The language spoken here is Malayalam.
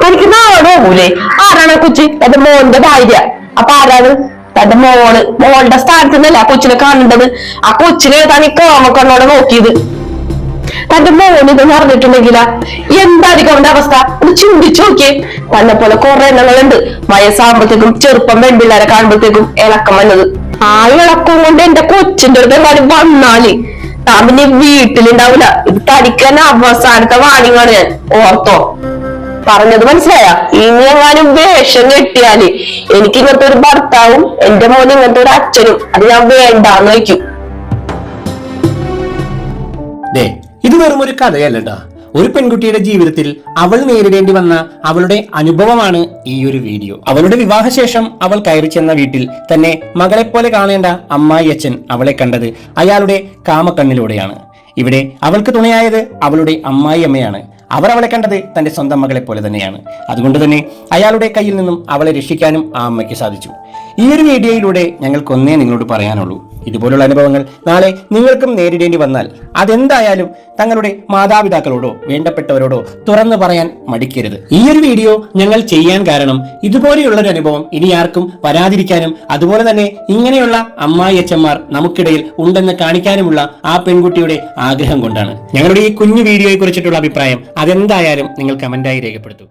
എനിക്ക് നാളെ പോകൂലേ? ആരാണ് കൊച്ചി? എന്റെ മോന്റെ ഭാര്യ. അപ്പൊ ആരാണ്? തന്റെ മോളുടെ സ്ഥാനത്ത് നിന്നല്ല ആ കൊച്ചിനെ കാണേണ്ടത്. ആ കൊച്ചിനെ താൻ ഈ കാമക്കണ്ണോടെ നോക്കിയത്. തന്റെ മോന് ഇത് പറഞ്ഞിട്ടുണ്ടെങ്കിലാ എന്തായിരിക്കും അവന്റെ അവസ്ഥ? ഒന്ന് ചിന്തിച്ചു നോക്കിയേ. തന്നെ പോലെ കുറെ എണ്ണങ്ങളുണ്ട് വയസ്സാകുമ്പോഴത്തേക്കും ചെറുപ്പം പെൺപിള്ളേരെ കാണുമ്പോഴത്തേക്കും ഇളക്കം വന്നത്. ആ ഇളക്കം കൊണ്ട് എന്റെ കൊച്ചിന്റെ അടുത്ത് എങ്ങാനും വന്നാല് താൻ പിന്നെ വീട്ടിലുണ്ടാവില്ല. ഇത് തനിക്ക് അവസാനത്തെ വാണിങ്ങാണ്. ഞാൻ ഓർത്തോ? പറഞ്ഞത് മനസ്സിലായ? ഇനി എങ്ങാനും വേഷം കെട്ടിയാല് എനിക്ക് ഇങ്ങനത്തെ ഒരു ഭർത്താവും എന്റെ മോന് ഇങ്ങനത്തെ ഒരു അച്ഛനും അത് ഞാൻ വേണ്ടാന്ന് വയ്ക്കും. ഇത് വെറും ഒരു കഥയല്ലട്ടാ. ഒരു പെൺകുട്ടിയുടെ ജീവിതത്തിൽ അവൾ നേരിടേണ്ടി വന്ന അവളുടെ അനുഭവമാണ് ഈ ഒരു വീഡിയോ. അവളുടെ വിവാഹശേഷം അവൾ കയറി ചെന്ന വീട്ടിൽ തന്നെ മകളെപ്പോലെ കാണേണ്ട അമ്മായി അച്ഛൻ അവളെ കണ്ടത് അയാളുടെ കാമക്കണ്ണിലൂടെയാണ്. ഇവിടെ അവൾക്ക് തുണയായത് അവളുടെ അമ്മായി അമ്മയാണ്. അവർ അവളെ കണ്ടത് തന്റെ സ്വന്തം മകളെ പോലെ തന്നെയാണ്. അതുകൊണ്ട് തന്നെ അയാളുടെ കയ്യിൽ നിന്നും അവളെ രക്ഷിക്കാനും ആ അമ്മയ്ക്ക് സാധിച്ചു. ഈ ഒരു വീഡിയോയിലൂടെ ഞങ്ങൾക്കൊന്നേ നിങ്ങളോട് പറയാനുള്ളൂ, ഇതുപോലുള്ള അനുഭവങ്ങൾ നാളെ നിങ്ങൾക്കും നേരിടേണ്ടി വന്നാൽ അതെന്തായാലും തങ്ങളുടെ മാതാപിതാക്കളോടോ വേണ്ടപ്പെട്ടവരോടോ തുറന്നു പറയാൻ മടിക്കരുത്. ഈ ഒരു വീഡിയോ ഞങ്ങൾ ചെയ്യാൻ കാരണം ഇതുപോലെയുള്ളൊരു അനുഭവം ഇനി ആർക്കും വരാതിരിക്കാനും അതുപോലെ തന്നെ ഇങ്ങനെയുള്ള അമ്മായി അച്ഛന്മാർ നമുക്കിടയിൽ ഉണ്ടെന്ന് കാണിക്കാനുമുള്ള ആ പെൺകുട്ടിയുടെ ആഗ്രഹം കൊണ്ടാണ്. ഞങ്ങളുടെ ഈ കുഞ്ഞു വീഡിയോയെ കുറിച്ചിട്ടുള്ള അഭിപ്രായം അതെന്തായാലും നിങ്ങൾ കമന്റായി രേഖപ്പെടുത്തൂ.